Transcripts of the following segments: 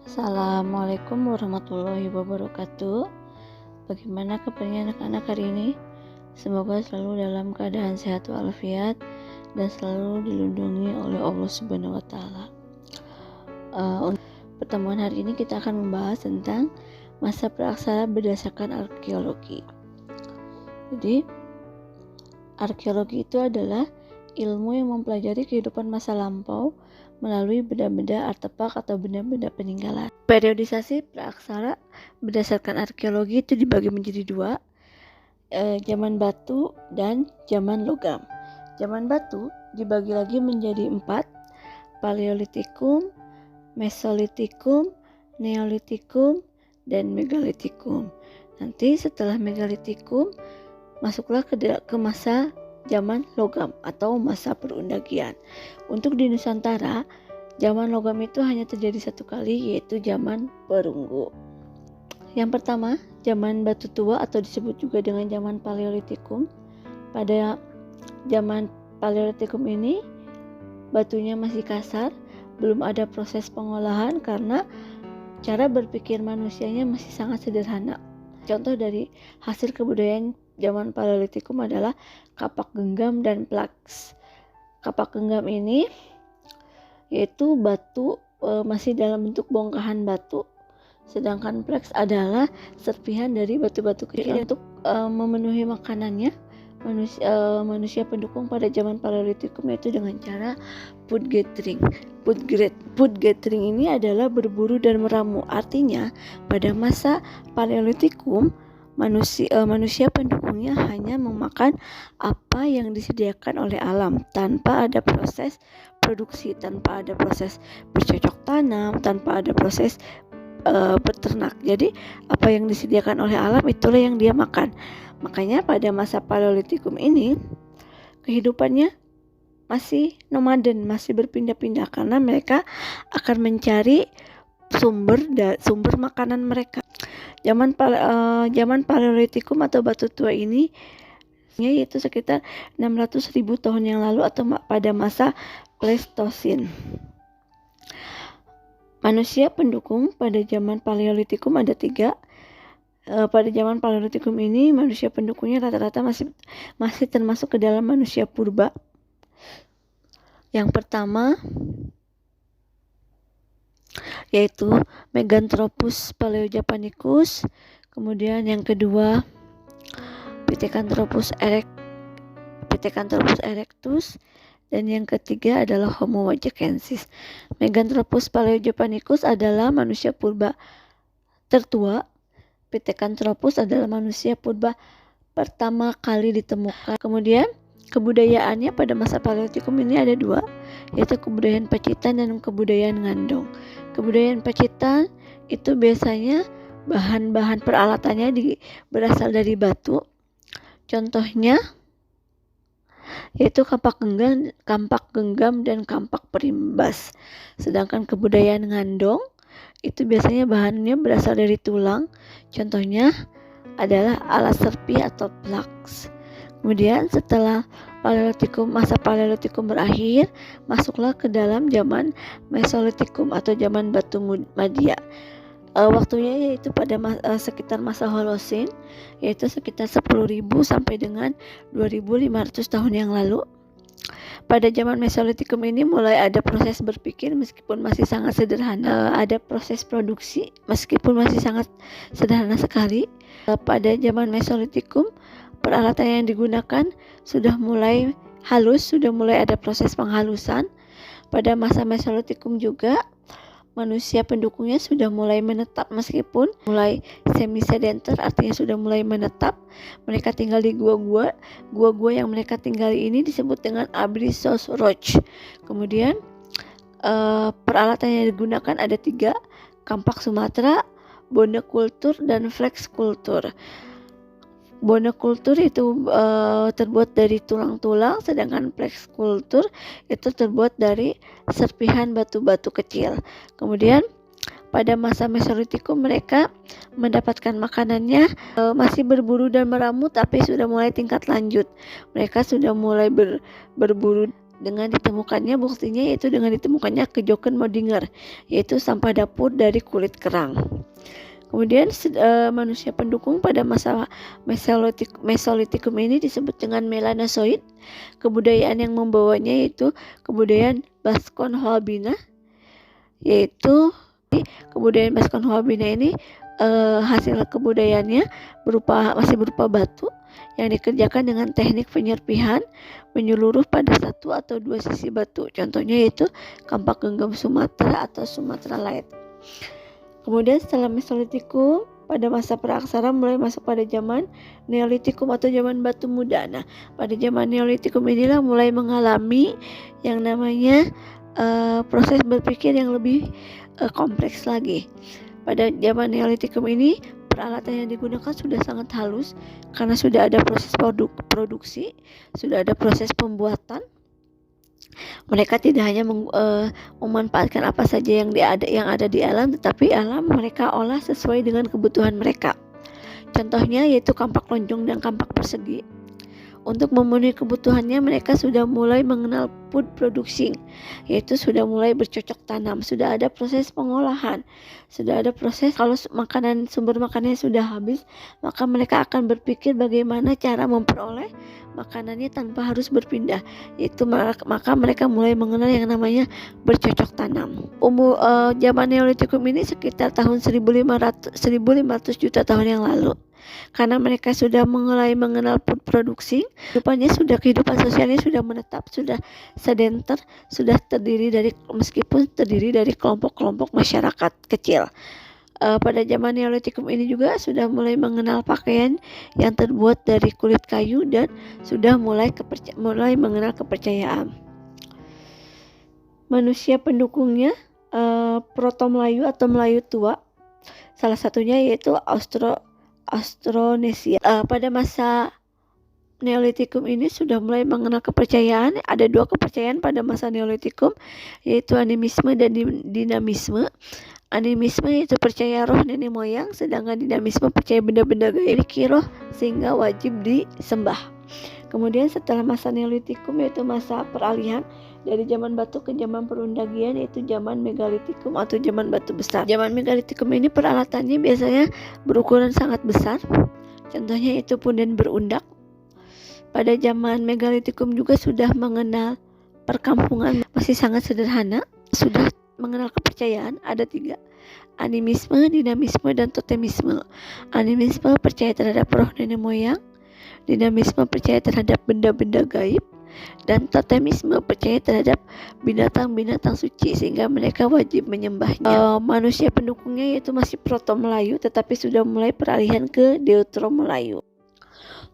Assalamualaikum warahmatullahi wabarakatuh. Bagaimana kabarnya anak-anak hari ini? Semoga selalu dalam keadaan sehat walafiat dan selalu dilindungi oleh Allah Subhanahu wa taala. Untuk pertemuan hari ini kita akan membahas tentang masa praaksara berdasarkan arkeologi. Jadi, arkeologi itu adalah ilmu yang mempelajari kehidupan masa lampau melalui benda-benda artefak atau benda-benda peninggalan. Periodisasi praaksara berdasarkan arkeologi itu dibagi menjadi dua, zaman batu dan zaman logam. Zaman batu dibagi lagi menjadi 4, Paleolitikum, Mesolitikum, Neolitikum, dan Megalitikum. Nanti setelah Megalitikum masuklah ke masa zaman logam atau masa perundagian. Untuk di Nusantara, zaman logam itu hanya terjadi satu kali, yaitu zaman perunggu. Yang pertama, zaman batu tua atau disebut juga dengan zaman Paleolitikum. Pada zaman Paleolitikum ini, batunya masih kasar, belum ada proses pengolahan karena cara berpikir manusianya masih sangat sederhana. Contoh dari hasil kebudayaan zaman Paleolitikum adalah kapak genggam dan plaks. Kapak genggam ini yaitu batu masih dalam bentuk bongkahan batu, sedangkan plaks adalah serpihan dari batu-batu kecil. Untuk memenuhi makanannya, manusia pendukung pada zaman Paleolitikum yaitu dengan cara food gathering. Food gathering ini adalah berburu dan meramu. Artinya pada masa Paleolitikum manusia pendukungnya hanya memakan apa yang disediakan oleh alam tanpa ada proses produksi, tanpa ada proses bercocok tanam, tanpa ada proses berternak. Jadi apa yang disediakan oleh alam itulah yang dia makan. Makanya pada masa Paleolitikum ini kehidupannya masih nomaden, masih berpindah-pindah karena mereka akan mencari sumber makanan mereka. Zaman Paleolitikum atau batu tua ini yaitu sekitar 600.000 tahun yang lalu atau pada masa Pleistosin. Manusia pendukung pada zaman Paleolitikum ada 3. Pada zaman Paleolitikum ini manusia pendukungnya rata-rata masih termasuk ke dalam manusia purba. Yang pertama yaitu Meganthropus paleojapanicus, kemudian yang kedua Pithecanthropus erectus, dan yang ketiga adalah Homo wajakensis. Meganthropus paleojapanicus adalah manusia purba tertua. Pithecanthropus adalah manusia purba pertama kali ditemukan. Kemudian kebudayaannya pada masa Paleolitikum ini ada 2, yaitu kebudayaan Pacitan dan kebudayaan Ngandong. Kebudayaan Pacitan itu biasanya bahan-bahan peralatannya berasal dari batu. Contohnya yaitu kampak genggam dan kampak perimbas. Sedangkan kebudayaan Ngandong itu biasanya bahannya berasal dari tulang. Contohnya adalah alat serpi atau plaks. Kemudian setelah masa Paleolitikum berakhir, masuklah ke dalam zaman Mesolitikum atau zaman batu Madia. Waktunya yaitu pada sekitar masa Holosin, yaitu sekitar 10.000 sampai dengan 2.500 tahun yang lalu. Pada zaman Mesolitikum ini mulai ada proses berpikir meskipun masih sangat sederhana, ada proses produksi meskipun masih sangat sederhana sekali. Pada zaman Mesolitikum peralatan yang digunakan sudah mulai halus, sudah mulai ada proses penghalusan. Pada masa Mesolitikum juga manusia pendukungnya sudah mulai menetap meskipun mulai semi sedenter, artinya sudah mulai menetap. Mereka tinggal di gua-gua. Gua-gua yang mereka tinggali ini disebut dengan Abrishos Roch. Kemudian peralatan yang digunakan ada 3, kampak Sumatera, bone kultur, dan flex kultur. Bone kultur itu terbuat dari tulang-tulang, sedangkan flex kultur itu terbuat dari serpihan batu-batu kecil. Kemudian pada masa Mesolitikum mereka mendapatkan makanannya masih berburu dan meramu, tapi sudah mulai tingkat lanjut. Mereka sudah mulai berburu dengan ditemukannya buktinya yaitu dengan ditemukannya kejoken Modinger, yaitu sampah dapur dari kulit kerang. Kemudian manusia pendukung pada masa Mesolitikum ini disebut dengan Melanozoid. Kebudayaan yang membawanya yaitu kebudayaan Bascon-Holbeina, yaitu kebudayaan Bascon-Holbeina ini hasil kebudayaannya masih berupa batu yang dikerjakan dengan teknik penyerpihan menyeluruh pada satu atau dua sisi batu. Contohnya yaitu kampak genggam Sumatera atau Sumatera Light. Kemudian setelah Mesolitikum, pada masa praaksara mulai masuk pada zaman Neolitikum atau zaman batu muda. Nah, pada zaman Neolitikum inilah mulai mengalami yang namanya proses berpikir yang lebih kompleks lagi. Pada zaman Neolitikum ini, peralatan yang digunakan sudah sangat halus karena sudah ada proses produksi, sudah ada proses pembuatan. Mereka tidak hanya memanfaatkan apa saja yang ada di alam, tetapi alam mereka olah sesuai dengan kebutuhan mereka. Contohnya yaitu kampak lonjong dan kampak persegi. Untuk memenuhi kebutuhannya mereka sudah mulai mengenal food producing, yaitu sudah mulai bercocok tanam, sudah ada proses pengolahan, sudah ada proses kalau sumber makanannya sudah habis, maka mereka akan berpikir bagaimana cara memperoleh makanannya tanpa harus berpindah, yaitu maka mereka mulai mengenal yang namanya bercocok tanam. Zaman Neolitikum ini sekitar tahun 1500 juta tahun yang lalu. Karena mereka sudah mulai mengenal food producing, kehidupan sosialnya sudah menetap, sudah sedenter, meskipun terdiri dari kelompok-kelompok masyarakat kecil. Pada zaman Neolitikum ini juga sudah mulai mengenal pakaian yang terbuat dari kulit kayu dan sudah mulai mengenal kepercayaan. Manusia pendukungnya Proto Melayu atau Melayu tua, salah satunya yaitu Austronesia. Pada masa Neolitikum ini sudah mulai mengenal kepercayaan. Ada dua kepercayaan pada masa Neolitikum, yaitu animisme dan dinamisme. Animisme itu percaya roh nenek moyang, sedangkan dinamisme percaya benda-benda gaib memiliki roh sehingga wajib disembah. Kemudian setelah masa Neolitikum yaitu masa peralihan dari zaman batu ke zaman perundagian, yaitu zaman Megalitikum atau zaman batu besar. Zaman Megalitikum ini peralatannya biasanya berukuran sangat besar. Contohnya itu punden berundak. Pada zaman Megalitikum juga sudah mengenal perkampungan masih sangat sederhana, sudah mengenal kepercayaan ada 3, animisme, dinamisme, dan totemisme. Animisme percaya terhadap roh nenek moyang, dinamisme percaya terhadap benda-benda gaib, dan totemisme percaya terhadap binatang-binatang suci sehingga mereka wajib menyembahnya. Manusia pendukungnya yaitu masih Proto Melayu, tetapi sudah mulai peralihan ke Deutero Melayu.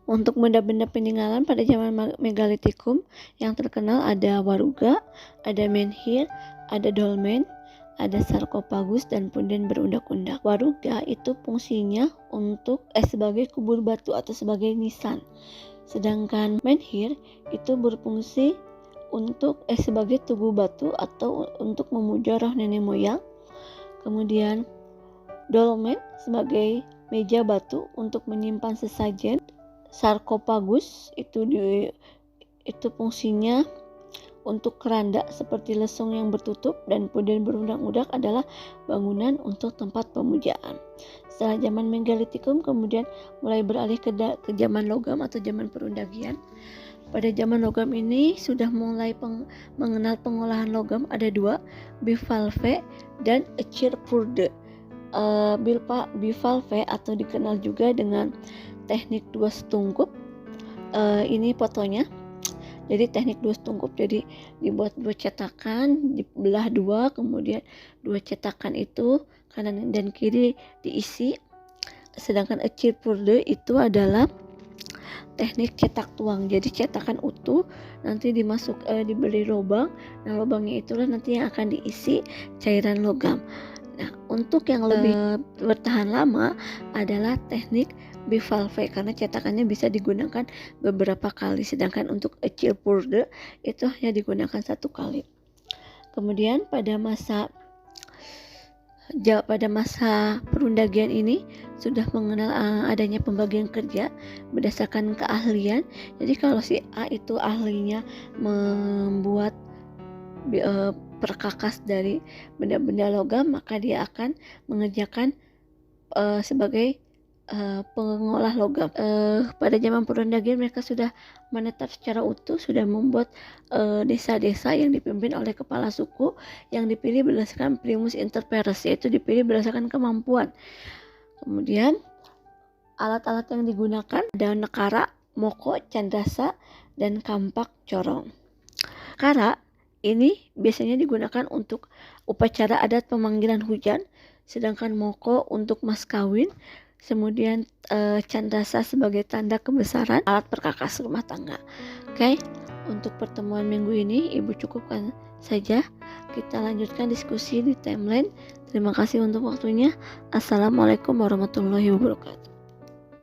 Untuk benda-benda peninggalan pada zaman Megalitikum yang terkenal ada waruga, ada menhir, ada dolmen, ada sarkofagus, dan punden berundak-undak. Waruga itu fungsinya untuk sebagai kubur batu atau sebagai nisan. Sedangkan menhir itu berfungsi untuk sebagai tugu batu atau untuk memuja roh nenek moyang. Kemudian dolmen sebagai meja batu untuk menyimpan sesajen. Sarkofagus itu fungsinya untuk keranda seperti lesung yang bertutup, dan punden berundak-undak adalah bangunan untuk tempat pemujaan. Setelah zaman Megalitikum kemudian mulai beralih ke zaman logam atau zaman perundagian. Pada zaman logam ini sudah mulai mengenal pengolahan logam, ada 2, bivalve dan ecirpurde. Bivalve atau dikenal juga dengan teknik 2 setungkup. Ini fotonya. Jadi teknik 2 setungkup, jadi dibuat 2 cetakan, dibelah 2, kemudian 2 cetakan itu kanan dan kiri diisi. Sedangkan ecirpurde itu adalah teknik cetak tuang. Jadi cetakan utuh nanti diberi lubang. Nah, lubangnya itulah nanti yang akan diisi cairan logam. Nah, untuk yang lebih bertahan lama adalah teknik bivalve karena cetakannya bisa digunakan beberapa kali, sedangkan untuk ecirpurde itu hanya digunakan 1 kali. Kemudian pada masa perundagian ini sudah mengenal adanya pembagian kerja berdasarkan keahlian. Jadi kalau si A itu ahlinya membuat perkakas dari benda-benda logam, maka dia akan mengerjakan sebagai pengolah logam. Pada zaman Porandagin mereka sudah menetap secara utuh, sudah membuat desa-desa yang dipimpin oleh kepala suku yang dipilih berdasarkan primus inter pares, yaitu dipilih berdasarkan kemampuan. Kemudian alat-alat yang digunakan ada nekara, moko, candrasa, dan kampak corong. Nekara ini biasanya digunakan untuk upacara adat pemanggilan hujan, sedangkan moko untuk mas kawin, kemudian candrasa sebagai tanda kebesaran alat perkakas rumah tangga. Oke, untuk pertemuan minggu ini Ibu cukupkan saja. Kita lanjutkan diskusi di timeline. Terima kasih untuk waktunya. Assalamualaikum warahmatullahi wabarakatuh.